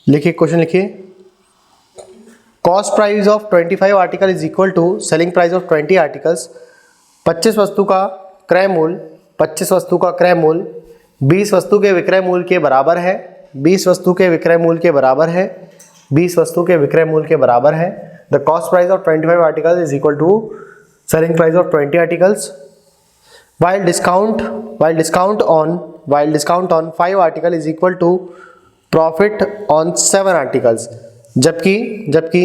लिखिए, क्वेश्चन लिखिए। Cost price of 25 article is equal to selling price of 20 articles. 25 वस्तु का क्रय मूल्य 25 वस्तु का क्रय मूल्य 20 वस्तु के विक्रय मूल्य के बराबर है। 20 वस्तु के विक्रय मूल्य के बराबर है। 20 वस्तु के विक्रय मूल्य के बराबर है। The cost price of 25 articles is equal to selling price of 20 articles. while discount on 5 article is equal to profit on 7 articles। जबकि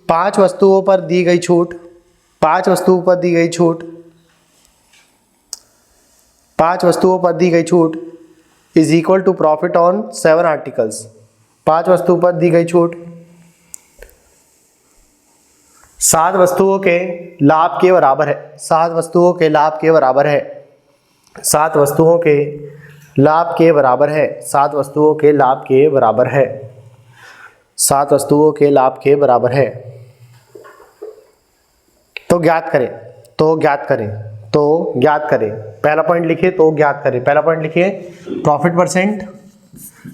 5 वस्तुओं पर दी गई छूट 5 वस्तुओं पर दी गई छूट 5 वस्तुओं पर दी गई छूट is equal to profit on 7 articles. 5 वस्तुओं पर दी गई छूट 7 वस्तुओं के लाभ के बराबर है। 7 वस्तुओं के लाभ के बराबर है। 7 वस्तुओं के लाभ के बराबर है। 7 वस्तुओं के लाभ के बराबर है। 7 वस्तुओं के लाभ के बराबर है। तो ज्ञात करें पहला पॉइंट लिखिए, तो ज्ञात करें। पहला पॉइंट लिखिए प्रॉफिट परसेंट,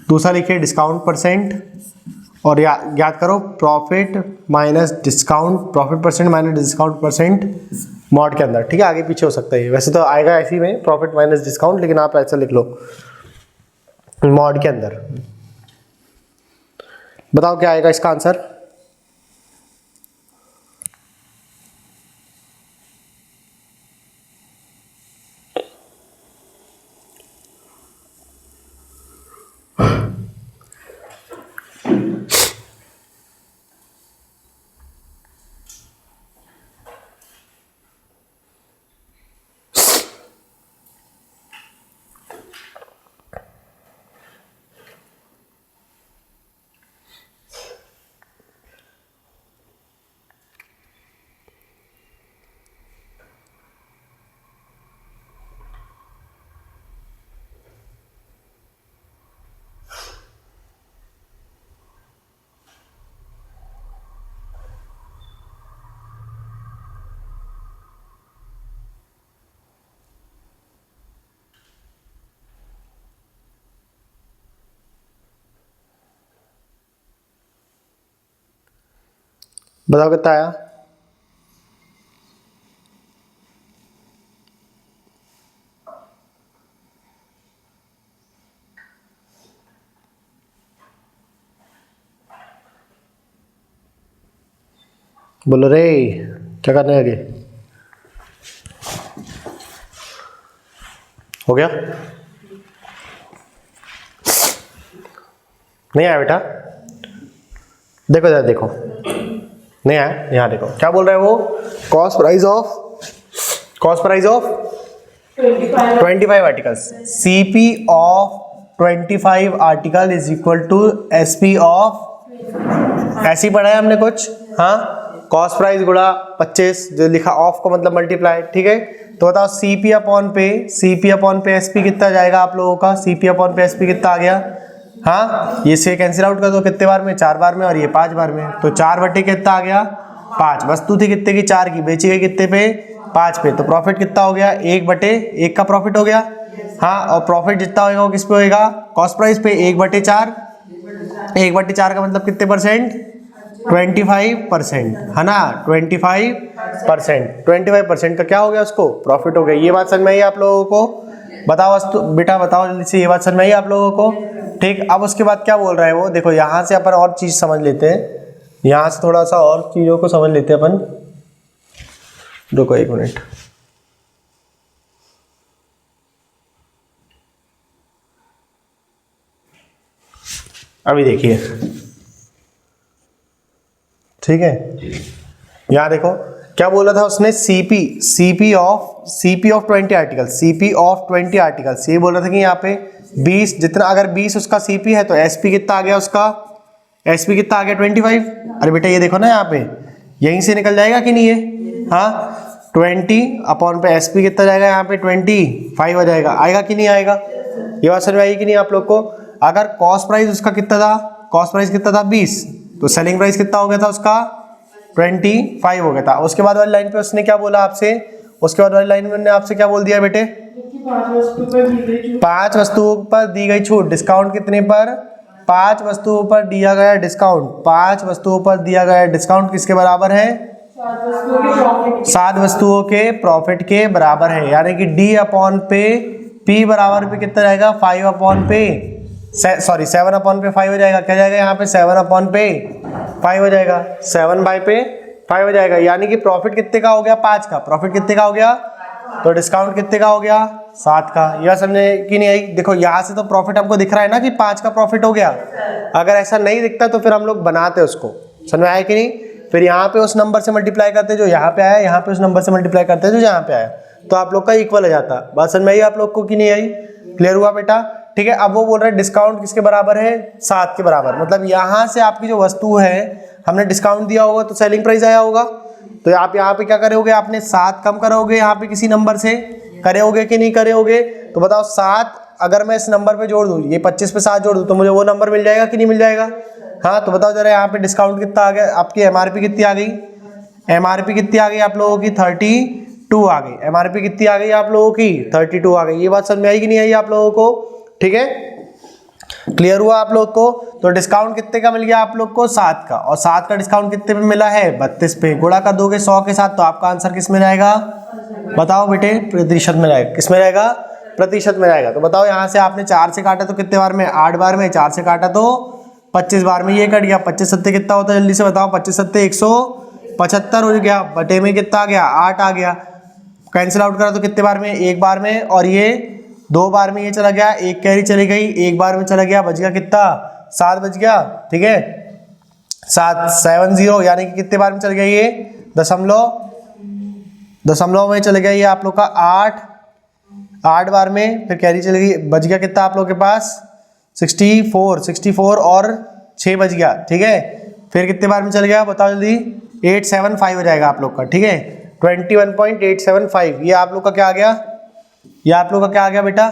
दूसरा लिखिए डिस्काउंट परसेंट, और ज्ञात करो profit minus discount, profit percent minus discount percent mod के अंदर। ठीक है, आगे पीछे हो सकता है, वैसे तो आएगा ऐसे ही में प्रॉफिट माइनस डिस्काउंट, लेकिन आप ऐसा लिख लो मॉड के अंदर। बताओ क्या आएगा इसका आंसर। बताओ कितना आया। बोलो रे, क्या करना है आगे। हो गया? नहीं आया बेटा? देखो जरा, देखो नहीं आया। यहाँ देखो क्या बोल रहा है वो। Cost price of 25 articles, CP of 25 article is equal to SP of, ऐसे ही पढ़ा है हमने कुछ। हाँ, कॉस्ट प्राइस गुणा 25, जो लिखा ऑफ का मतलब मल्टीप्लाई। ठीक है, तो बताओ सीपी अपॉन पे एसपी कितना जाएगा आप लोगों का। सीपी अपॉन पे एसपी कितना आ गया। हाँ, ये से कैंसिल आउट कर दो, कितने बार में, 4 बार में, और ये 5 बार में, तो 4 बटे कितना आ गया 5। वस्तु थी कितने की, 4 की, बेची गई कितने पे 5 पे, तो प्रॉफिट कितना हो गया 1 बटे 1 का प्रॉफिट हो गया। हाँ, और प्रॉफिट जितना होगा वो किस पे होगा, कॉस्ट प्राइस पे 1 बटे 4। 1 बटे 4 का मतलब कितने परसेंट, 25%, है ना। 25% का क्या हो गया उसको, प्रॉफिट हो गया। ये बात समझ में आई आप लोगों को। बताओ वस्तु बेटा, बताओ जल्दी से, ये बात समझ में आई आप लोगों को। ठीक, अब उसके बाद क्या बोल रहा है वो, देखो यहाँ से अपन और चीज समझ लेते हैं, यहाँ से थोड़ा सा और चीजों को समझ लेते हैं अपन। रुको 1 मिनट। अभी देखिए, ठीक है, यहाँ देखो क्या बोला था उसने, सीपी ऑफ 20 आर्टिकल्स, ये बोल रहा था कि यहाँ पे 20, जितना अगर 20 उसका सीपी है तो एसपी कितना आ गया उसका, एसपी कितना आ गया 25। अरे बेटा ये देखो ना, यहाँ पे यहीं से निकल जाएगा कि नहीं ये। हाँ, 20 अपॉन पे एसपी कितना जाएगा, यहाँ पे 25 आ जाएगा। आएगा कि नहीं आएगा, ये बात समझ में आएगी कि नहीं आप लोग को। अगर कॉस्ट प्राइस उसका कितना था, कॉस्ट प्राइस कितना था 20, तो सेलिंग प्राइस कितना हो गया था उसका 25 हो गया था। उसके बाद वाली लाइन पे उसने क्या बोला आपसे, उसके बाद वाली लाइन में आपसे क्या बोल दिया बेटे, 5 वस्तुओं पर दी गई छूट, डिस्काउंट कितने पर 5 वस्तुओं पर दिया गया डिस्काउंट, 5 वस्तुओं पर दिया गया डिस्काउंट किसके बराबर है? 7 वस्तुओं के प्रॉफिट के बराबर है। यानी कि D अपॉन पे P बराबर पे कितना रहेगा? 5 अपॉन पे, सॉरी 7 अपॉन पे 5 हो जाएगा। क्या जाएगा यहाँ पे? 7 अपॉन पे 5 हो जाएगा, 7 बाई पे 5 हो जाएगा। यानी कि प्रॉफिट कितने का हो गया? 5 का। प्रॉफिट कितने का हो गया? तो डिस्काउंट कितने का हो गया? 7 का। यह समझे कि नहीं आई? देखो यहाँ से तो प्रॉफिट हमको दिख रहा है ना कि 5 का प्रॉफिट हो गया। अगर ऐसा नहीं दिखता तो फिर हम लोग बनाते उसको, समझ में आया कि नहीं? फिर यहाँ पे उस नंबर से मल्टीप्लाई करते जो यहाँ पे आया, यहाँ पे उस नंबर से मल्टीप्लाई करते जो यहाँ पे आया, तो आप लोग का इक्वल हो जाता। बात समझ में आई आप लोग को कि नहीं आई? क्लियर हुआ बेटा? ठीक है। अब वो बोल रहे हैं डिस्काउंट किसके बराबर है? 7 के बराबर। मतलब यहाँ से आपकी जो वस्तु है हमने डिस्काउंट दिया होगा तो सेलिंग प्राइस आया होगा। तो आप यहाँ पे क्या करोगे? आपने 7 कम करोगे यहाँ पे किसी नंबर से, करोगे कि नहीं करोगे? तो बताओ 7 अगर मैं इस नंबर पे जोड़ दूँ, ये 25 पे 7 जोड़ दूँ तो मुझे वो नंबर मिल जाएगा कि नहीं मिल जाएगा? हाँ, तो बताओ जरा यहाँ पे डिस्काउंट कितना आ गया? आपकी एमआरपी कितनी आ गई? एमआरपी कितनी आ गई आप लोगों की? 32 आ गई। एमआरपी कितनी आ गई आप लोगों की? 32 आ गई। ये बात समझ में आई कि नहीं आई आप लोगों को? ठीक है, क्लियर हुआ आप लोग को? तो डिस्काउंट कितने का मिल गया आप लोग को? 7 का। और 7 का डिस्काउंट कितने पे मिला है? 32 पे। गुणा कर दोगे 100 के साथ तो आपका आंसर किस में जाएगा? बताओ बेटे, प्रतिशत में जाएगा। किस में जाएगा? प्रतिशत में जाएगा। तो बताओ यहाँ से आपने 4 से काटा तो कितने बार में? 8 बार में। 4 से काटा तो 25 बार में। ये कट गया। 25 सत्ते कितना होता है? जल्दी से बताओ। 25 सत्ते 175 हो गया। बटे में कितना आ गया? 8 आ गया। कैंसिल आउट करा तो कितने बार में? 1 बार में। और ये 2 बार में ये चला गया, एक कैरी चली गई, 1 बार में चला गया, बच गया कितना? 7 बच गया। ठीक है, 770 यानी कि कितने बार में चल गया? ये दशमलव में चले गया ये आप लोग का 8 बार में। फिर कैरी चली गई, बच गया कितना आप लोग के पास? 64 और 6 बच गया। ठीक है, फिर कितने बार में चल गया बताओ जल्दी? 875 हो जाएगा आप लोग का। ठीक है, 21.875। ये आप लोग का क्या आ गया? ये आप लोगों का क्या आ गया बेटा?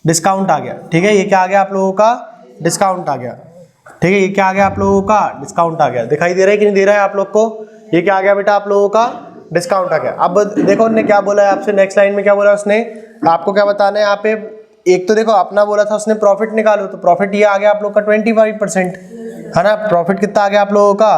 डिस्काउंट आ गया। ठीक है, ये क्या आ गया आप लोगों का? डिस्काउंट आ गया। ठीक है, ये क्या आ गया आप लोगों का? डिस्काउंट आ गया। दिखाई दे रहा है कि नहीं दे रहा है आप लोग को? ये क्या आ गया बेटा आप लोगों का? डिस्काउंट आ गया। अब देखो उन्होंने क्या बोला है आपसे, नेक्स्ट लाइन में क्या बोला उसने? आपको क्या बताना है यहाँ पे? एक तो देखो अपना बोला था उसने प्रॉफिट निकालो, तो प्रॉफिट ये आ गया आप लोग का 25%, है ना? प्रॉफिट कितना आ गया आप लोगों का?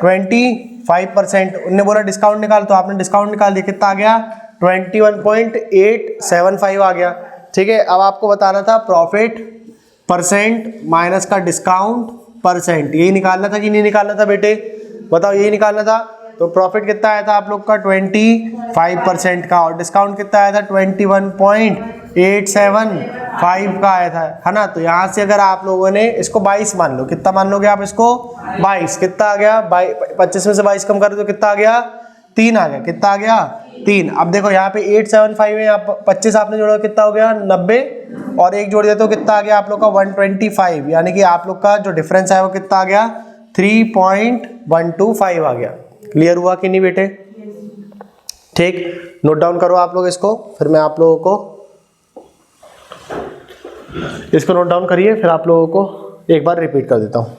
25%। उनने बोला डिस्काउंट निकाल, तो आपने डिस्काउंट निकाल दिया। कितना आ गया? 21.875 आ गया। ठीक है, अब आपको बताना था प्रॉफिट परसेंट माइनस का डिस्काउंट परसेंट। यही निकालना था कि नहीं निकालना था बेटे? बताओ, यही निकालना था। तो प्रॉफिट कितना आया था आप लोग का? 25% का। और डिस्काउंट कितना आया था? 21.875 का आया था, है ना? तो यहाँ से अगर आप लोगों ने इसको 22 मान लो, कितना मान लोगे आप इसको? 22। कितना आ गया? 25 में से 22 कम कर दो, कितना आ गया? 3 आ गया। कितना आ गया? 3। अब देखो यहाँ पे 875 है, यहाँ 25 आपने जोड़ा कितना हो गया? 90। और एक जोड़ दिया तो कितना आ गया आप लोग का? 125। यानी कि आप लोग का जो डिफरेंस है वो कितना आ गया? 3.125 आ गया। क्लियर हुआ कि नहीं बेटे? ठीक, नोट डाउन करो आप लोग इसको, फिर मैं आप लोगों को इसको नोट डाउन करिए, फिर आप लोगों को एक बार रिपीट कर देता हूं।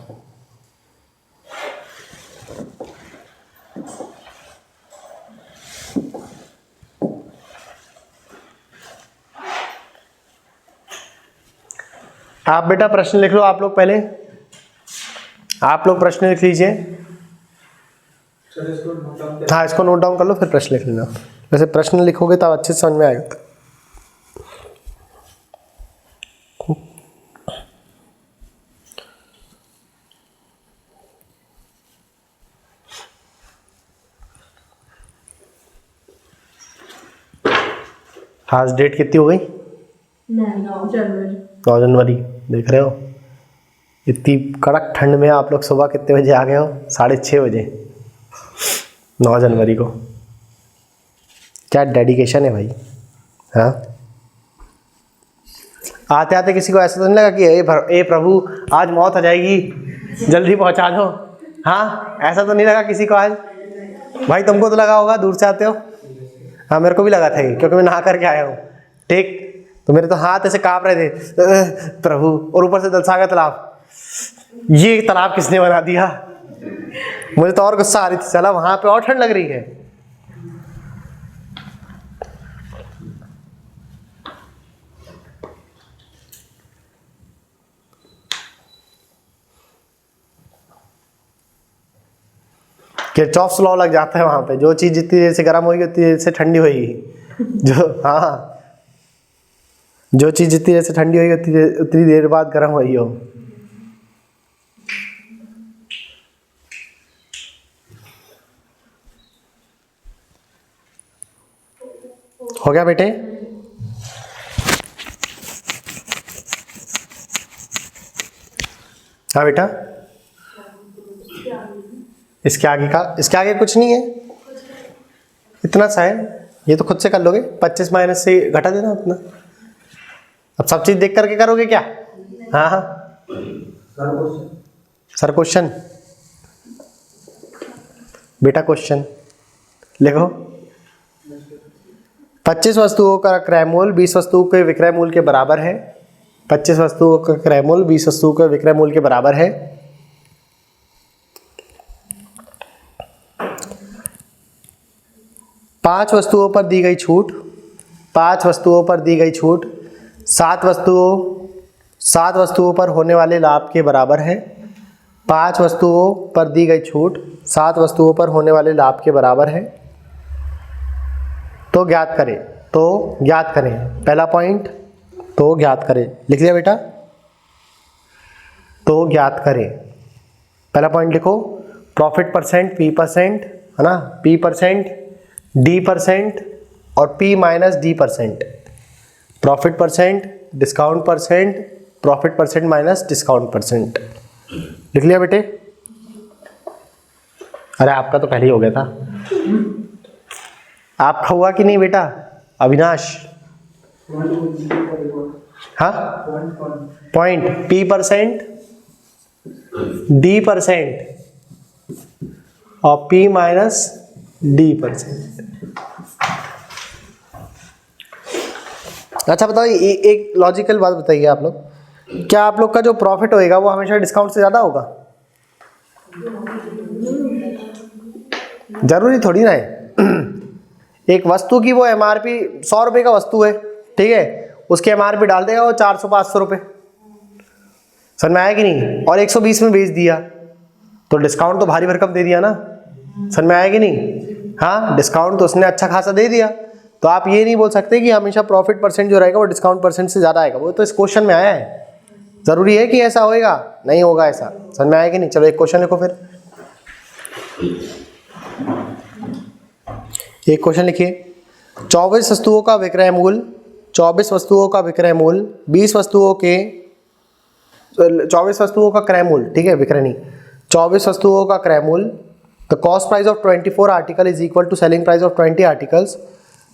आप बेटा प्रश्न लिख लो। आप लोग पहले आप लोग प्रश्न लिख लीजिए। हाँ, इसको नोट डाउन कर लो, फिर प्रश्न लिख लेना। वैसे प्रश्न लिखोगे तब अच्छे से समझ में आएगा। आज डेट कितनी हो गई? 9 जनवरी। देख रहे हो, इतनी कड़क ठंड में आप लोग सुबह कितने बजे आ गए हो? 6:30 बजे, 9 जनवरी को। क्या डेडिकेशन है भाई। हाँ, आते आते किसी को ऐसा तो नहीं लगा कि ए प्रभु आज मौत आ जाएगी, जल्दी पहुंचा दो? हाँ, ऐसा तो नहीं लगा किसी को आज? भाई तुमको तो लगा होगा, दूर से आते हो। हाँ, मेरे को भी लगा था क्योंकि मैं नहा करके आया हूँ। ठीक, तो मेरे तो हाथ ऐसे कांप रहे थे, प्रभु। और ऊपर से दलसागा तालाब, ये तालाब किसने बना दिया? मुझे तो और गुस्सा आ रही थी, चला वहां पे और ठंड लग रही है। किरचॉफ्स लॉ लग जाता है वहां पे, जो चीज जितनी देर से गर्म होगी उतनी देर से ठंडी होगी। जो हाँ, जो चीज जितनी देर से ठंडी होगी उतनी देर बाद गर्म होगी हो गया बेटे? हाँ बेटा, इसके आगे कुछ नहीं है, इतना सा है, ये तो खुद से कर लोगे, 25 माइनस से घटा देना उतना। अब सब चीज देख करके करोगे क्या? हाँ हाँ सर, क्वेश्चन बेटा, क्वेश्चन लिखो। 25 वस्तुओं का क्रय मूल्य 20 वस्तुओं के विक्रय मूल्य के बराबर है। 25 वस्तुओं का क्रय मूल्य 20 वस्तुओं के विक्रय मूल्य के बराबर है। पांच वस्तुओं पर दी गई छूट, 5 वस्तुओं पर दी गई छूट 7 वस्तुओं पर होने वाले लाभ के बराबर है। 5 वस्तुओं पर दी गई छूट 7 वस्तुओं पर होने वाले लाभ के बराबर है। तो ज्ञात करें पहला पॉइंट, तो ज्ञात करें, लिख लिया बेटा? तो ज्ञात करें, पहला पॉइंट लिखो। प्रॉफिट परसेंट, पी परसेंट है ना, पी परसेंट, डी परसेंट और P minus D percent. Profit percent, discount percent, profit percent minus discount percent. लिख लिया बेटे? अरे आपका तो पहले ही हो गया था। आपका हुआ कि नहीं बेटा अविनाश? हाँ, point P percent, D percent और पी माइनस डी परसेंट। अच्छा बताओ, एक लॉजिकल बात बताइए आप लोग, क्या आप लोग का जो प्रॉफिट होएगा वो हमेशा डिस्काउंट से ज्यादा होगा? जरूरी थोड़ी ना है। एक वस्तु की वो एमआरपी 100 रुपए का वस्तु है, ठीक है, उसके एमआरपी डाल देगा वो 400-500 रुपए, समझ में आया कि नहीं? और 120 में बेच दिया तो डिस्काउंट तो भारी भरकम दे दिया ना, समझ में आया कि नहीं? हाँ, डिस्काउंट तो उसने अच्छा खासा दे दिया। तो आप ये नहीं बोल सकते कि हमेशा प्रॉफिट परसेंट जो रहेगा वो डिस्काउंट परसेंट से ज्यादा आएगा। वो तो इस क्वेश्चन में आया है, जरूरी है कि ऐसा होएगा? नहीं होगा ऐसा, समझ में आया कि नहीं? चलो एक क्वेश्चन लिखो, फिर एक क्वेश्चन लिखिए। 24 वस्तुओं का विक्रय मूल्य 20 वस्तुओं का क्रय मूल्य, ठीक है, विक्रय नहीं, 24 वस्तुओं का क्रय मूल्य। The cost price of 24 article is equal to selling price of 20 articles.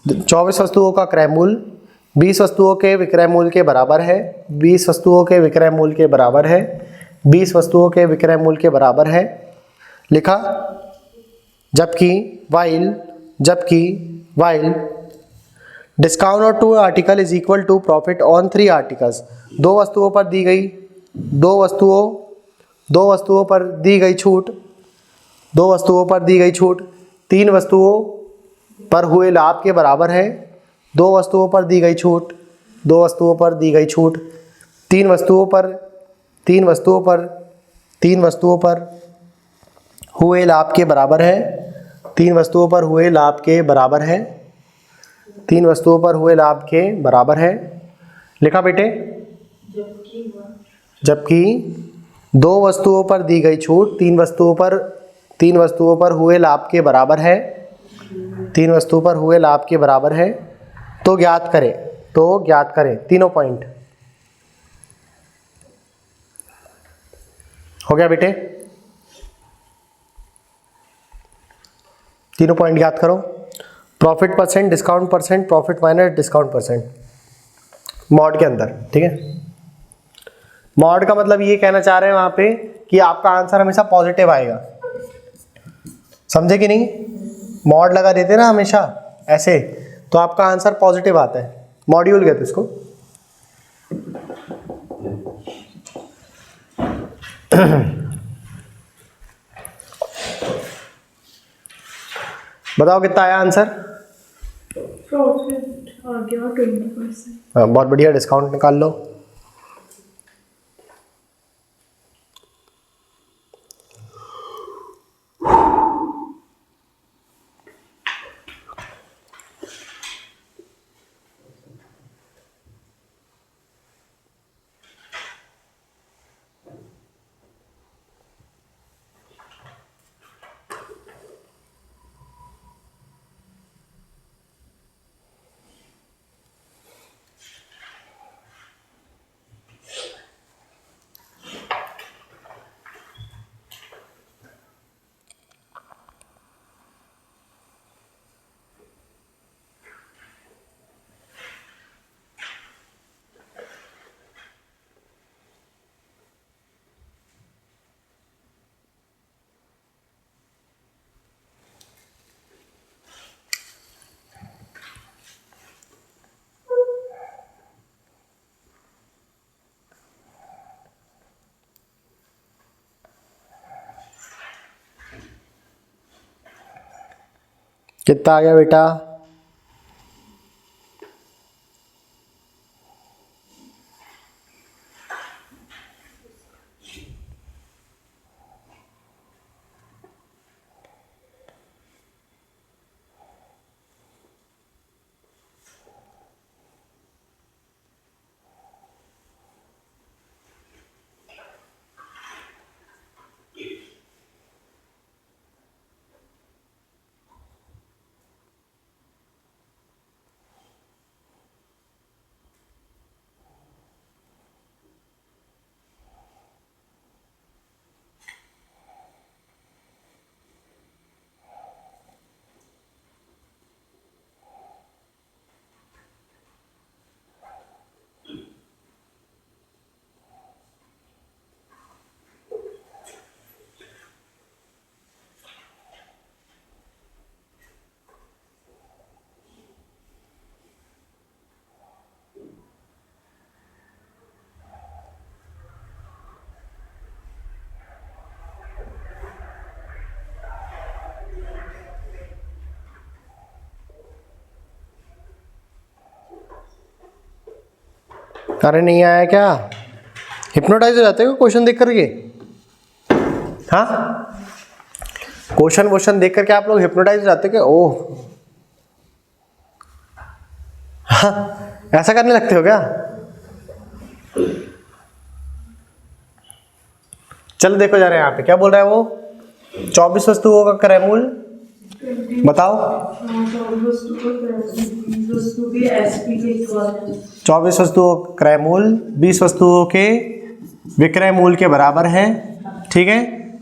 24 वस्तुओं का क्रय मूल्य 20 वस्तुओं के विक्रय मूल्य के बराबर है। 20 वस्तुओं के विक्रय मूल्य के बराबर है। 20 वस्तुओं के विक्रय मूल्य के बराबर है। लिखा। जबकि while discount on 2 article is equal to profit on 3 articles. दो वस्तुओं पर दी गई छूट 3 वस्तुओं पर हुए लाभ के बराबर है। 2 वस्तुओं पर दी गई छूट 3 वस्तुओं पर हुए लाभ के बराबर है। 3 वस्तुओं पर हुए लाभ के बराबर है। 3 वस्तुओं पर हुए लाभ के बराबर है। लिखा बेटे। जबकि 2 वस्तुओं पर दी गई छूट 3 वस्तुओं पर हुए लाभ के बराबर है। 3 वस्तुओं पर हुए लाभ के बराबर है। तो ज्ञात करें तीनों पॉइंट। हो गया बेटे? तीनों पॉइंट ज्ञात करो। Profit percent, discount percent, profit minus discount percent mod के अंदर, ठीक है। मॉड का मतलब ये कहना चाह रहे हैं वहां पे कि आपका आंसर हमेशा पॉजिटिव आएगा, समझे कि नहीं? मॉड लगा देते ना हमेशा ऐसे, तो आपका आंसर पॉजिटिव आता है। मॉड्यूल कहते इसको। बताओ कितना आया आंसर? प्रॉफिट आ गया 20%। हाँ, बहुत बढ़िया। डिस्काउंट निकाल लो। कितना आ गया बेटा? अरे नहीं आया क्या? हिप्नोटाइज हो जाते हो क्वेश्चन देख करके? हाँ, क्वेश्चन देख करके आप लोग हिप्नोटाइज हो जाते हो क्या? ओह, हाँ, ऐसा करने लगते हो क्या? चलो देखो जा रहे हैं यहाँ पे क्या बोल रहा है वो। 24 वस्तुओं का क्रय मूल्य बताओ। 24 वस्तुओं का क्रय मूल्य 20 वस्तुओं के विक्रय मूल्य के बराबर है। ठीक है,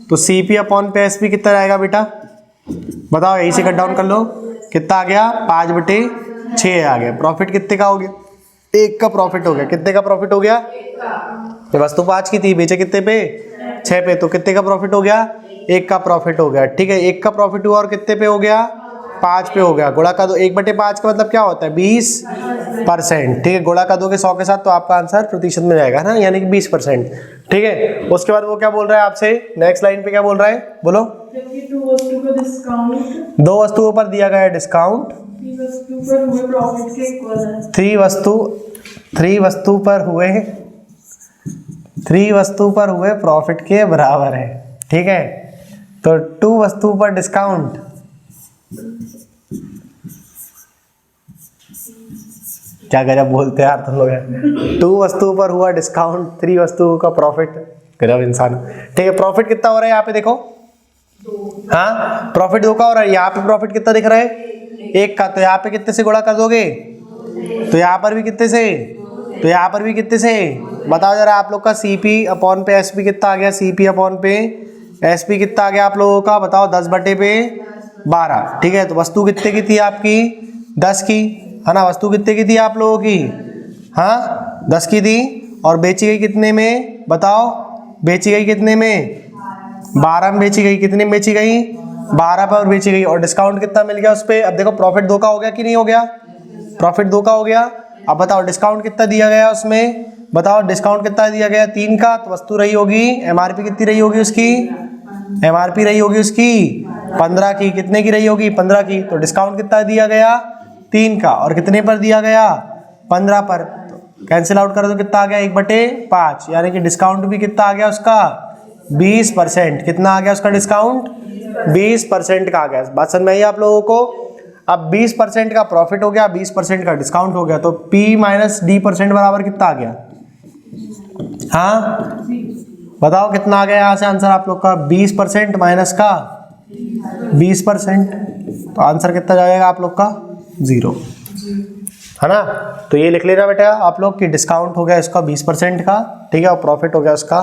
तो CP अपॉन पे SP कितना आएगा बेटा? बताओ, यही से कट डाउन कर लो। कितना आ गया? 5/6 आ गया। प्रॉफिट कितने का हो गया? 1 का प्रॉफिट हो गया। कितने का प्रॉफिट हो गया? ये वस्तु 5 की थी, बेचे कितने पे? 6 पे। तो कितने का प्रॉफिट हो गया? 1 का प्रॉफिट हो गया। ठीक है, 1 का प्रॉफिट हुआ और कितने पे हो गया? 5 पे हो गया। गुणा का दो, 1/5 का मतलब क्या होता है? 20%। ठीक है, गुणा का दोगे 100 के साथ तो आपका आंसर प्रतिशत में जाएगा ना, यानी कि 20%। ठीक है, उसके बाद वो क्या बोल रहा है आपसे? नेक्स्ट लाइन पे क्या बोल रहा है, बोलो। 2 वस्तुओं पर दिया गया डिस्काउंट 3 वस्तु पर हुए प्रॉफिट के बराबर है। ठीक है, तो 2 वस्तु पर डिस्काउंट, क्या गजब बोलते हैं यार तुम लोग। 2 वस्तु पर हुआ डिस्काउंट, 3 वस्तुओं का प्रॉफिट। गजब इंसान। ठीक है, प्रॉफिट कितना हो रहा है यहाँ पे देखो। हाँ, प्रॉफिट 2 का हो रहा है। यहाँ पे प्रॉफिट कितना दिख रहा है? 1 का। तो यहाँ पे कितने से गुणा कर दोगे? तो यहाँ पर भी कितने से? तो यहाँ पर भी कितने से? बताओ जरा आप लोग का CP अपॉन पे SP कितना आ गया? CP अपॉन पे SP कितना आ गया आप लोगों का? बताओ, 10/12। ठीक है, तो वस्तु कितने की थी आपकी? 10 की, है ना। वस्तु कितने की थी आप लोगों की? हाँ, 10 की थी। और बेची गई कितने में? बताओ, बेची गई कितने में? 12 में बेची गई। कितने में बेची गई? 12 पर बेची गई। और डिस्काउंट कितना मिल गया उस पर? अब देखो, प्रॉफिट 2 का हो गया कि नहीं हो गया? प्रॉफिट 2 का हो गया। अब बताओ डिस्काउंट कितना दिया गया उसमें? बताओ डिस्काउंट कितना दिया गया? 3 का। तो वस्तु रही होगी, MRP कितनी रही होगी उसकी? MRP रही होगी उसकी 15 की। कितने की रही होगी? 15 की। तो डिस्काउंट कितना दिया गया? 3 का। और कितने पर दिया गया? 15 पर। तो कैंसिल आउट करो तो कितना आ गया? 1/5, यानी कि डिस्काउंट भी कितना आ गया उसका? 20%। कितना आ गया उसका डिस्काउंट? 20% का आ गया। बात समझ में आई आप लोगों को? अब 20% का प्रॉफिट हो गया, 20% का डिस्काउंट हो गया, तो P माइनस D% बराबर कितना आ गया? हाँ, बताओ कितना आ गया यहाँ से आंसर आप लोग का? 20% माइनस का 20%, तो आंसर कितना जाएगा आप लोग का? 0, है ना। तो ये लिख लेना बेटा आप लोग कि डिस्काउंट हो गया इसका 20% का। ठीक है, और प्रॉफिट हो गया उसका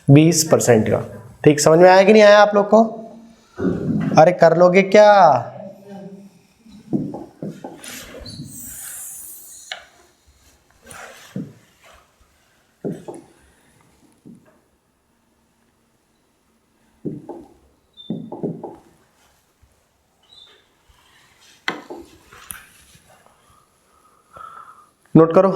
20% का। ठीक, समझ में आया कि नहीं आया आप लोग को? अरे कर लोगे क्या? नोट करो।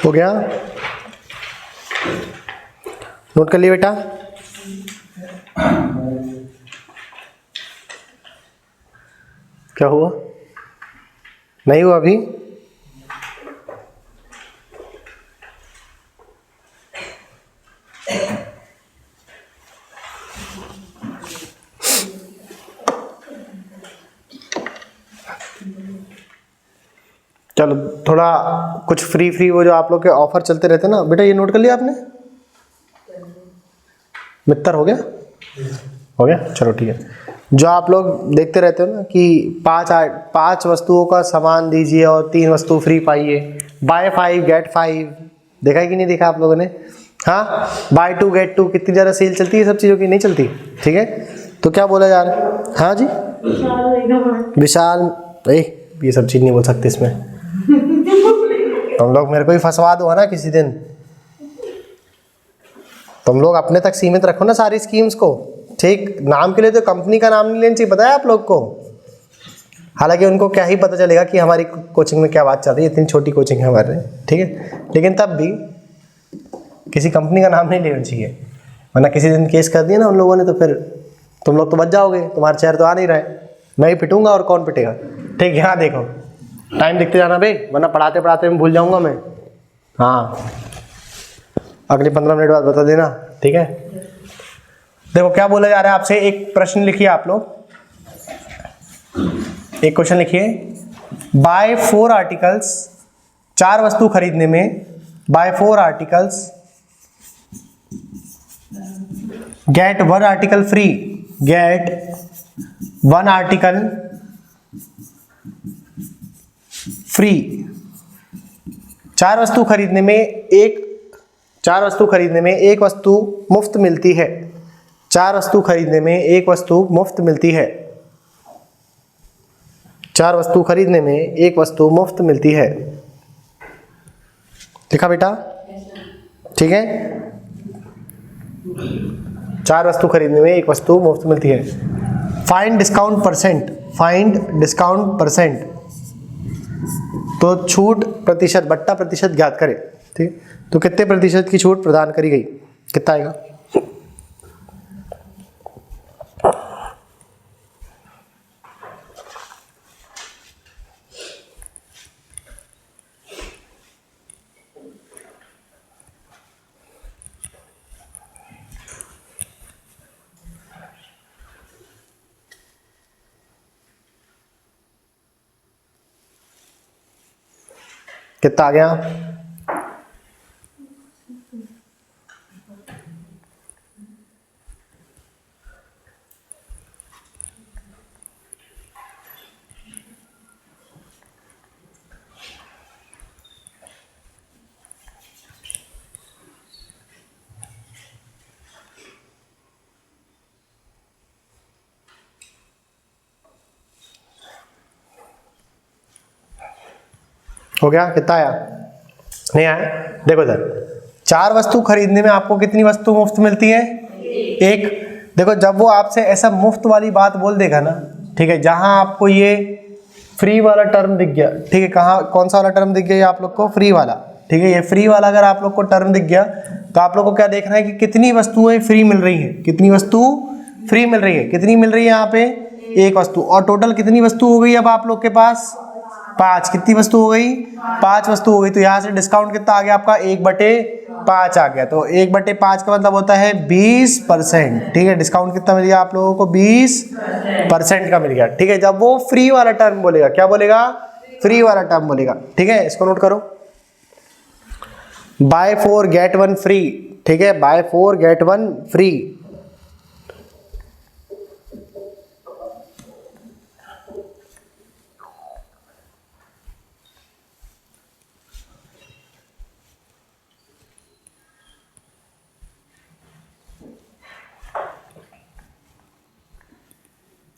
हो गया, नोट कर लिए बेटा। क्या हुआ, नहीं हुआ अभी? चलो थोड़ा कुछ फ्री वो जो आप लोग के ऑफर चलते रहते हैं ना बेटा, ये नोट कर लिया आपने? मित्र हो गया, हो गया, चलो ठीक है। जो आप लोग देखते रहते हो ना कि 5 वस्तुओं का सामान दीजिए और 3 वस्तु फ्री पाइए, बाय 5 गेट 5, देखा है कि नहीं देखा आप लोगों ने? हाँ, बाय 2 गेट 2, कितनी ज़्यादा सेल चलती है सब चीज़ों की, नहीं चलती? ठीक है, तो क्या बोला जा रहा है? हाँ जी, विशाल, ये सब चीज़ नहीं बोल सकते इसमें। तुम लोग मेरे को ही फंसवा दो है ना किसी दिन। तुम लोग अपने तक सीमित रखो ना सारी स्कीम्स को, ठीक? नाम के लिए तो कंपनी का नाम नहीं लेना चाहिए, पता है आप लोग को? हालांकि उनको क्या ही पता चलेगा कि हमारी कोचिंग में क्या बात चल रही है, इतनी छोटी कोचिंग है हमारे, ठीक है? लेकिन तब भी किसी कंपनी का नाम नहीं लेना चाहिए, वरना किसी दिन केस कर दिया ना उन लोगों ने तो फिर तुम लोग तो बच जाओगे, तुम्हारे चेहरे तो आ नहीं रहे, मैं ही पिटूंगा और कौन पिटेगा? ठीक, यहाँ देखो, टाइम देखते जाना भाई, वरना पढ़ाते पढ़ाते मैं भूल जाऊंगा मैं। हाँ, अगले 15 मिनट बाद बता देना, ठीक है? देखो क्या बोला जा रहा है आपसे, एक प्रश्न लिखिए आप लोग, एक क्वेश्चन लिखिए। बाय 4 आर्टिकल्स, 4 वस्तु खरीदने में, buy 4 articles get 1 article free, get 1 article free. 4 वस्तु खरीदने में एक वस्तु मुफ्त मिलती है। 4 वस्तु खरीदने में एक वस्तु मुफ्त मिलती है। 4 वस्तु खरीदने में एक वस्तु मुफ्त मिलती है। लिखा बेटा? ठीक है, 4 वस्तु खरीदने में एक वस्तु मुफ्त मिलती है। Find discount percent, find discount percent, तो छूट प्रतिशत, बट्टा प्रतिशत ज्ञात करें, ठीक? तो कितने प्रतिशत की छूट प्रदान करी गई, कितना आएगा? कितना आ गया? हो गया? कितना आया? नहीं आया? देखो इधर, 4 वस्तु खरीदने में आपको कितनी वस्तु मुफ्त मिलती है? एक। देखो जब वो आपसे ऐसा मुफ्त वाली बात बोल देगा ना, ठीक है, जहां आपको ये फ्री वाला टर्म दिख गया, ठीक है, कहाँ, कौन सा वाला टर्म दिख गया ये आप लोग को? फ्री वाला, ठीक है, ये फ्री वाला अगर आप लोग को टर्म दिख गया तो आप लोग को क्या देखना है कि कितनी वस्तुएं फ्री मिल रही है, कितनी वस्तु फ्री मिल रही है, कितनी मिल रही है यहाँ पे? एक वस्तु। और टोटल कितनी वस्तु हो गई अब आप लोग के पास? 5। कितनी वस्तु हो गई? 5 वस्तु हो गई। तो यहाँ से डिस्काउंट कितना आ गया आपका? 1/5 आ गया। तो 1/5 का मतलब होता है 20%, ठीक है। डिस्काउंट कितना मिल गया आप लोगों को? 20% का मिल गया, ठीक है। जब वो फ्री वाला टर्म बोलेगा, क्या बोलेगा? फ्री वाला टर्म बोलेगा, ठीक है। इसको नोट करो, बाय 4 गेट 1 फ्री, ठीक है, बाय 4 गेट 1 फ्री।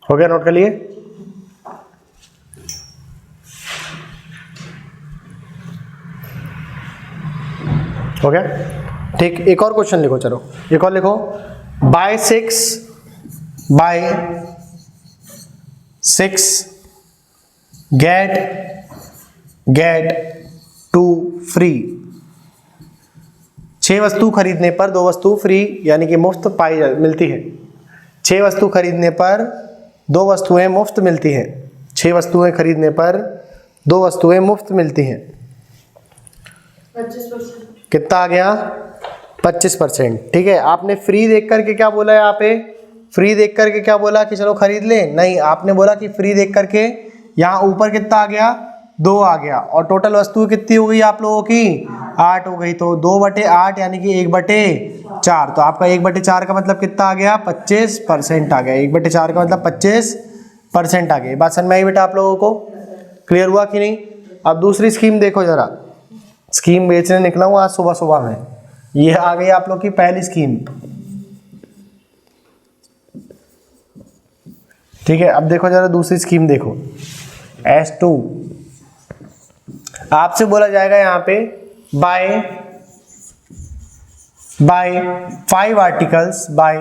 हो गया? नोट कर लिए? हो गया, ठीक। एक और क्वेश्चन लिखो, चलो एक और लिखो। Bye 6 gate 2 free. 6 वस्तु खरीदने पर 2 वस्तु फ्री यानी कि मुफ्त मिलती है। 6 वस्तु खरीदने पर 2 वस्तुएं मुफ्त मिलती हैं। 6 वस्तुएं खरीदने पर 2 वस्तुएं मुफ्त मिलती हैं। 25%। कितना आ गया? 25%। ठीक है, आपने फ्री देख करके क्या बोला यहाँ पे? फ्री देख करके क्या बोला कि चलो खरीद लें? नहीं, आपने बोला कि फ्री देख करके यहाँ ऊपर कितना आ गया? 2 आ गया। और टोटल वस्तु कितनी हो गई आप लोगों की? 8 हो गई। तो 2/8 यानी कि 1/4। तो आपका 1/4 का मतलब कितना आ गया? 25% आ गया। 1/4 का मतलब 25% आ गया। बात समझ में आई बेटा आप लोगों को? क्लियर हुआ कि नहीं? अब दूसरी स्कीम देखो जरा। स्कीम बेचने निकला हूँ आज सुबह सुबह में। ये आ गई आप लोग की पहली स्कीम। ठीक है, अब देखो जरा दूसरी स्कीम देखो। S2 आपसे बोला जाएगा यहाँ पे buy 5 articles, buy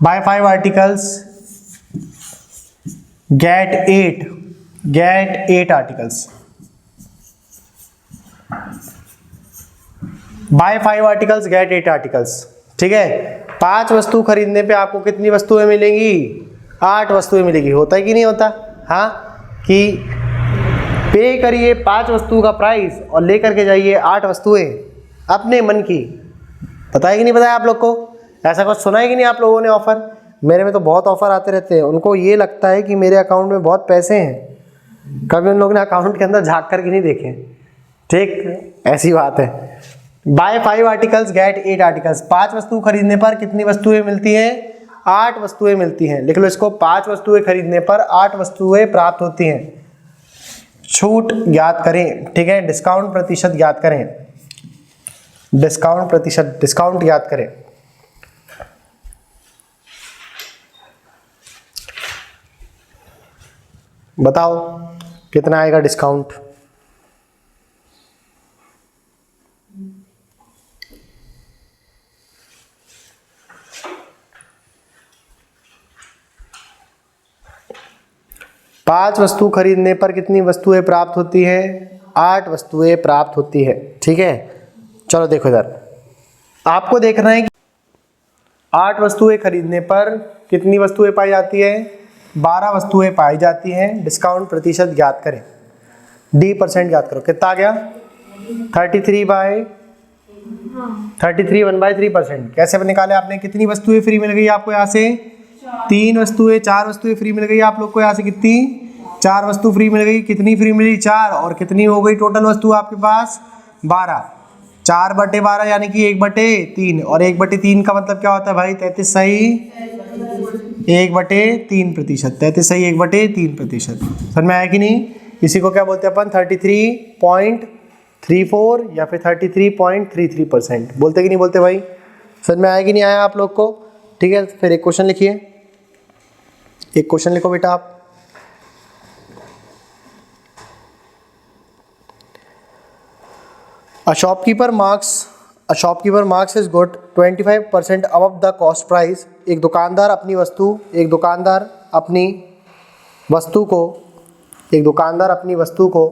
5 articles get 8 articles. Buy 5 articles get 8 articles. ठीक है, 5 वस्तु खरीदने पे आपको कितनी वस्तुएं मिलेंगी? 8 वस्तुएं मिलेगी। होता है कि नहीं होता? हाँ, कि पे करिए 5 वस्तु का प्राइस और लेकर के जाइए 8 वस्तुएं अपने मन की। पता है कि नहीं पता है आप लोग को? ऐसा कुछ सुना है कि नहीं आप लोगों ने ऑफर? मेरे में तो बहुत ऑफर आते रहते हैं। उनको ये लगता है कि मेरे अकाउंट में बहुत पैसे हैं, कभी उन लोगों ने अकाउंट के अंदर झांक करके नहीं देखे। ठीक, ऐसी बात है। Bye 5 articles get 8 articles. 5 वस्तु खरीदने पर कितनी वस्तुएं मिलती हैं? 8 वस्तुएं मिलती हैं। लिख लो इसको, 5 वस्तुएं खरीदने पर 8 वस्तुएं प्राप्त होती हैं। छूट ज्ञात करें। ठीक है, डिस्काउंट प्रतिशत ज्ञात करें। डिस्काउंट ज्ञात करें। बताओ कितना आएगा डिस्काउंट? पांच वस्तु खरीदने पर कितनी वस्तुएं प्राप्त होती हैं? 8 वस्तुएं प्राप्त होती है। ठीक है, चलो देखो इधर, आपको देखना है कि 8 वस्तुएं खरीदने पर कितनी वस्तुएं पाई जाती है? 12 वस्तुएं पाई जाती हैं। डिस्काउंट प्रतिशत ज्ञात करें। D% ज्ञात करो। कितना आ गया? 33 1/3%। कैसे निकाले आपने? कितनी वस्तुएं फ्री मिल गई आपको यहाँ से? 3 वस्तुएं। 4 वस्तुएं फ्री मिल गई आप लोग को यहाँ से। कितनी? 4 वस्तु फ्री मिल गई। कितनी फ्री मिली? 4। और कितनी हो गई टोटल वस्तु आपके पास? 12। 4/12 यानी कि 1/3। और 1/3 का मतलब क्या होता है भाई? 33 सही 1/3%। 33 सही 1/3%। समझ में आया कि नहीं? इसी को क्या बोलते हैं अपन? 33.34 या फिर 33.33% बोलते कि नहीं बोलते भाई? समझ में आया कि नहीं आया आप लोग को? ठीक है, फिर एक क्वेश्चन लिखिए। एक क्वेश्चन लिखो बेटा आप। A shopkeeper marks his good 25% above the cost price। एक दुकानदार अपनी वस्तु को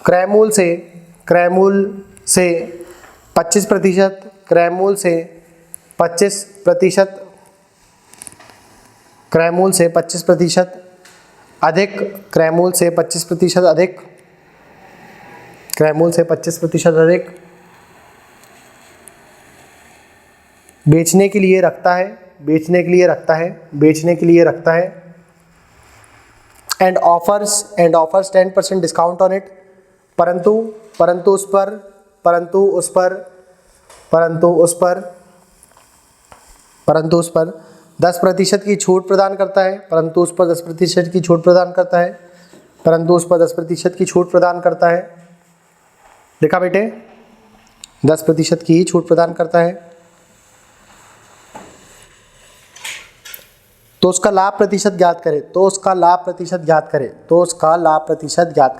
क्रय मूल्य से 25% अधिक बेचने के लिए रखता है and offers 10% discount on it. परंतु उस पर 10% की छूट प्रदान करता है। देखा बेटे? 10% की छूट प्रदान करता है। तो उसका लाभ प्रतिशत ज्ञात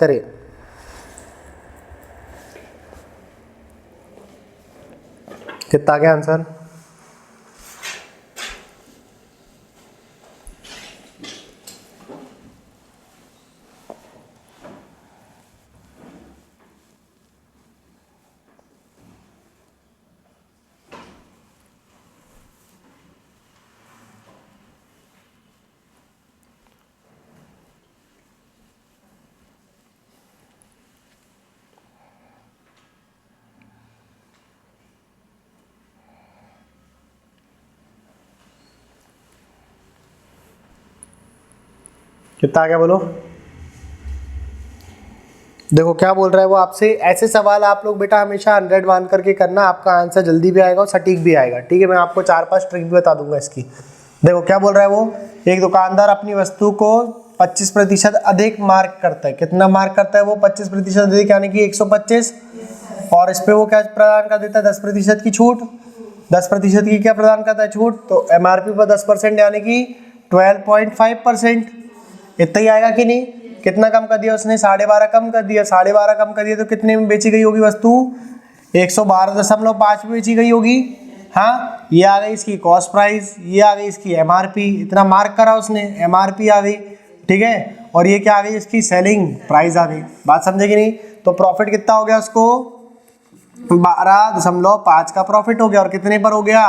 करें। कितना आ गया आंसर? कितना आ गया बोलो? देखो क्या बोल रहा है वो आपसे, ऐसे सवाल आप लोग बेटा हमेशा 100 मान करके करना, आपका आंसर जल्दी भी आएगा और सटीक भी आएगा। ठीक है, मैं आपको 4-5 ट्रिक भी बता दूंगा इसकी। देखो क्या बोल रहा है वो, एक दुकानदार अपनी वस्तु को 25% अधिक मार्क करता है। कितना मार्क करता है वो? 25% अधिक, यानी कि 125। और इस पे वो क्या प्रदान कर देता है? 10% की छूट। 10% की क्या प्रदान करता है? छूट। तो MRP पर 10% यानी कि 12.5%। इतना ही आएगा कि नहीं? कितना कम कर दिया उसने? 12.5 कम कर दिया। 12.5 कम कर दिया तो कितने में बेची गई होगी वस्तु? 112.5 में बेची गई होगी। हाँ, ये आ गई इसकी कॉस्ट प्राइस, ये आ गई इसकी MRP। इतना मार्क करा उसने, MRP आ गई। ठीक है, और ये क्या आ गई? इसकी सेलिंग प्राइस आ गई। बात समझे कि नहीं? तो प्रॉफिट कितना हो गया उसको? 12.5 का प्रॉफिट हो गया। और कितने पर हो गया?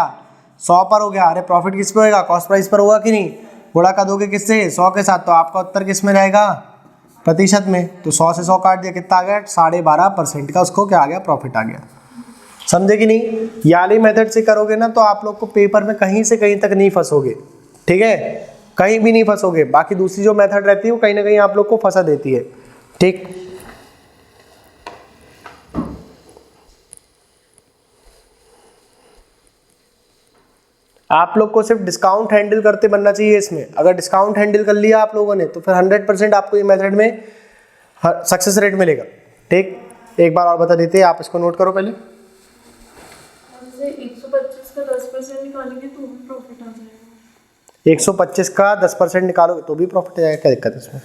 100 पर हो गया। अरे प्रॉफिट किस पे होगा? कॉस्ट प्राइस पर होगा कि नहीं? गुणा कर दोगे किससे? 100 के साथ। तो आपका उत्तर किस में रहेगा? प्रतिशत में। तो 100 से 100 काट दिया, कितना आ गया? 12.5% का उसको क्या आ गया? प्रॉफिट आ गया। समझे कि नहीं? याली मेथड से करोगे ना तो आप लोग को पेपर में कहीं से कहीं तक नहीं फंसोगे। ठीक है, कहीं भी नहीं फंसोगे। बाकी दूसरी जो मेथड रहती है वो कहीं ना कहीं आप लोग को फंसा देती है। ठीक, आप लोग को सिर्फ डिस्काउंट हैंडल करते बनना चाहिए इसमें। अगर डिस्काउंट हैंडल कर लिया आप लोगों ने तो फिर 100% आपको ये मेथड में सक्सेस रेट मिलेगा। ठीक, एक बार और बता देते हैं, आप इसको नोट करो पहले। 125 का 10% निकालेंगे तो भी प्रॉफिट आ जाएगा। 125 का 10% निकालोगे तो भी प्रॉफिट आ जाएगा, क्या दिक्कत है इसमें?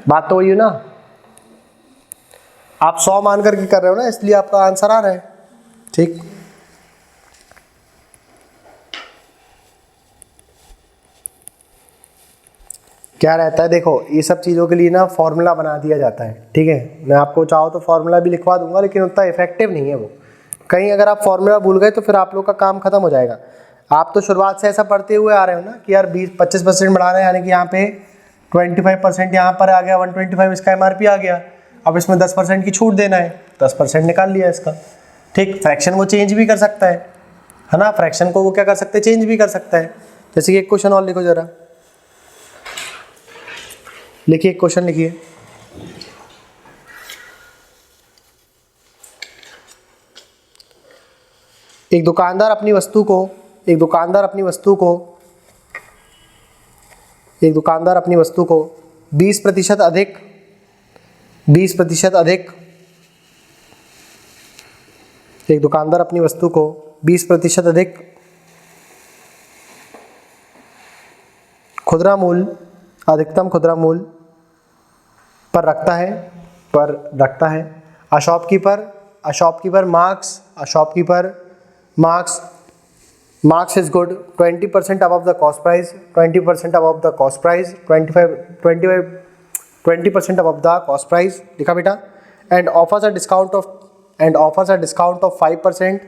बात तो वही है ना, आप 100 मान करके कर रहे हो ना, इसलिए आपका आंसर आ रहा है। ठीक, क्या रहता है देखो, ये सब चीज़ों के लिए ना फॉर्मूला बना दिया जाता है। ठीक है, मैं आपको चाहो तो फॉर्मूला भी लिखवा दूंगा, लेकिन उतना इफेक्टिव नहीं है वो। कहीं अगर आप फॉर्मूला भूल गए तो फिर आप लोग का काम खत्म हो जाएगा। आप तो शुरुआत से ऐसा पढ़ते हुए आ रहे हो ना कि यार 20-25% बढ़ा रहे हैं, यानी कि यहाँ पे 25% यहाँ पर आ गया, 125 इसका MRP आ गया। अब इसमें 10% की छूट देना है, 10% निकाल लिया इसका। ठीक, फ्रैक्शन वो चेंज भी कर सकता है ना, फ्रैक्शन को वो क्या कर सकते हैं? चेंज भी कर सकता है। जैसे कि एक क्वेश्चन और लिखो जरा, लिखिए, एक क्वेश्चन लिखिए। एक दुकानदार अपनी वस्तु को 20% अधिक एक दुकानदार अपनी वस्तु को 20% अधिक खुदरा मूल्य, अधिकतम खुदरा मूल्य पर रखता है। A shopkeeper marks is good 20% above the cost price, 20% above the cost price, 20% above the cost price, लिखा बेटा, and offers a discount of 5%,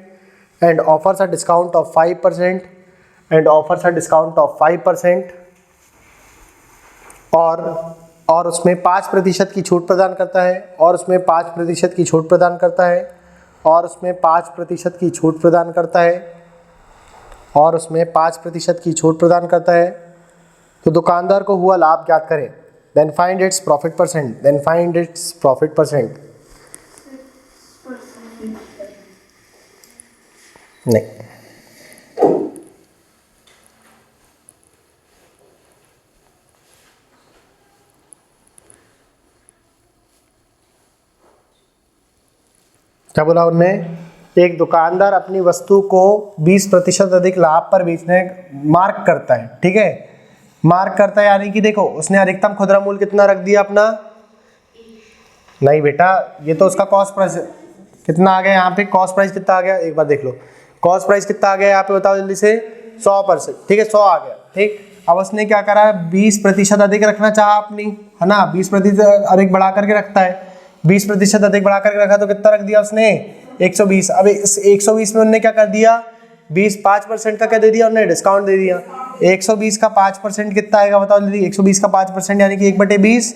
और उसमें 5% की छूट प्रदान करता है, और उसमें 5% की छूट प्रदान करता है, और उसमें 5% की छूट प्रदान करता है, और उसमें 5% की छूट प्रदान करता है, तो दुकानदार को हुआ लाभ ज्ञात करें। Then find its profit percent. नहीं, क्या बोला उनने? एक दुकानदार अपनी वस्तु को 20% अधिक लाभ पर बेचने मार्क करता है। ठीक है, मार्क करता है यानी कि देखो उसने अधिकतम खुदरा मूल्य कितना रख दिया अपना? नहीं बेटा, ये तो उसका कॉस्ट प्राइस कितना आ गया, यहाँ पे कॉस्ट प्राइस कितना आ गया एक बार देख लो। कॉस्ट प्राइस कितना आ गया यहाँ पे बताओ जल्दी से, 100%, ठीक है 100 आ गया, ठीक। अब उसने क्या करा है, 20% अधिक रखना चाहा अपनी, है ना, 20% अधिक बढ़ा करके रखता है, 20% अधिक बढ़ा करके रखा तो कितना रख दिया उसने, 120। अब इस 120 में उन्होंने क्या कर दिया, 5% का क्या दे दिया उन्होंने, डिस्काउंट दे दिया। 120 का 5% कितना आएगा बताओ जल्दी, 120 का 5% यानी कि 1/20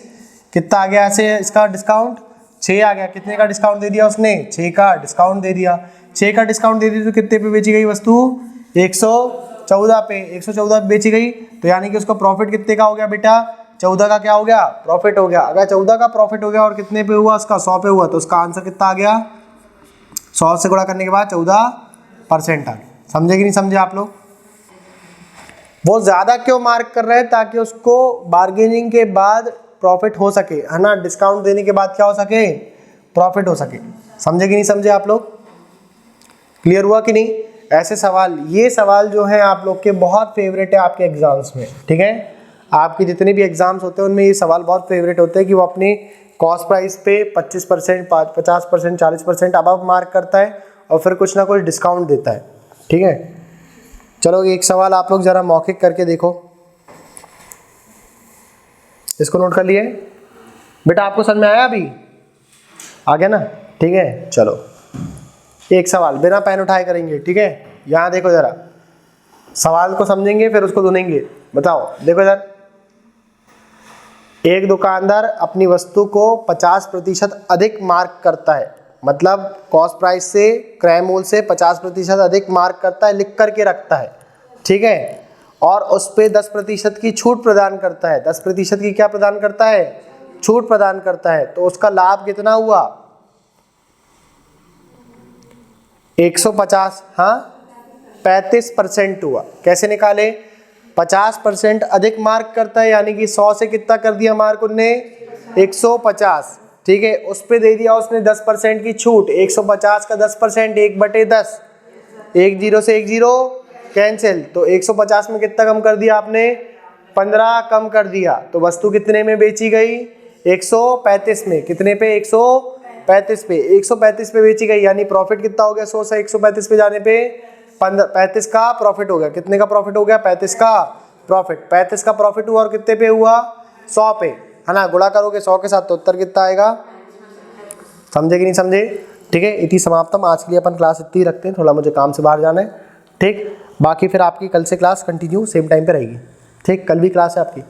कितना आ गया ऐसे इसका डिस्काउंट, 6 आ गया। कितने का डिस्काउंट दे दिया उसने, 6 का डिस्काउंट दे दिया। 6 का डिस्काउंट दे दिया तो कितने पे बेची गई वस्तु, 114 पे, 114 पे बेची गई, तो यानी कि उसका प्रॉफिट कितने का हो गया बेटा, 14 का क्या हो गया, प्रॉफिट हो गया। अगर 14 का प्रॉफिट हो गया और कितने पे हुआ उसका, 100 पे हुआ, तो उसका आंसर कितना आ गया, 100 से गुणा करने के बाद 14% आ गया। समझे कि नहीं समझे आप लोग। वो ज़्यादा क्यों मार्क कर रहे हैं, ताकि उसको बार्गेनिंग के बाद प्रॉफिट हो सके, है ना, डिस्काउंट देने के बाद क्या हो सके, प्रॉफिट हो सके। समझे कि नहीं समझे आप लोग, क्लियर हुआ कि नहीं। ऐसे सवाल, ये सवाल जो है आप लोग के बहुत फेवरेट है आपके एग्जाम्स में, ठीक है। आपके जितने भी एग्जाम्स होते हैं उनमें ये सवाल बहुत फेवरेट होते हैं कि वो अपनी कॉस्ट प्राइस पे 25%, 50%, 40% अब मार्क करता है और फिर कुछ ना कुछ डिस्काउंट देता है, ठीक है। चलो एक सवाल आप लोग ज़रा मौखिक करके देखो, इसको नोट कर लिए बेटा, आपको समझ में आया, अभी आ गया ना, ठीक है। चलो एक सवाल बिना पेन उठाए करेंगे, ठीक है। यहाँ देखो ज़रा, सवाल को समझेंगे फिर उसको सुनेंगे। बताओ, देखो इधर, एक दुकानदार अपनी वस्तु को 50% अधिक मार्क करता है, मतलब कॉस्ट प्राइस से, क्रय मूल्य से 50% अधिक मार्क करता है, लिख करके रखता है, ठीक है, और उस पर 10% की छूट प्रदान करता है। 10% की क्या प्रदान करता है, छूट प्रदान करता है। तो उसका लाभ कितना हुआ, 150, हाँ 35% हुआ। कैसे निकाले, 50% अधिक मार्क करता है, यानी कि 100 से कितना कर दिया मार्क उनने, 150, ठीक है। उस पे दे दिया उसने 10% की छूट, 150 का 10%, 1/10, 1 0 से 1 0 कैंसिल, तो 150 में कितना कम कर दिया आपने, 15 कम कर दिया। तो वस्तु कितने में बेची गई, 135 में, कितने पे, 135 पे, 135 पे बेची गई, यानी प्रॉफिट कितना हो गया, 100 से 135 पे जाने पे 35 का प्रॉफिट हो गया। कितने का प्रॉफिट हो गया, 35 का प्रॉफिट, 35 का प्रॉफिट हुआ और कितने पे हुआ, 100 पे, है ना। गुणा करोगे 100 के साथ तो उत्तर कितना आएगा, समझे कि नहीं समझे, ठीक है। इति समाप्तम, आज के लिए अपन क्लास इतनी रखते हैं, थोड़ा मुझे काम से बाहर जाना है, ठीक। बाकी फिर आपकी कल से क्लास कंटिन्यू सेम टाइम पे रहेगी, ठीक। कल भी क्लास है आपकी।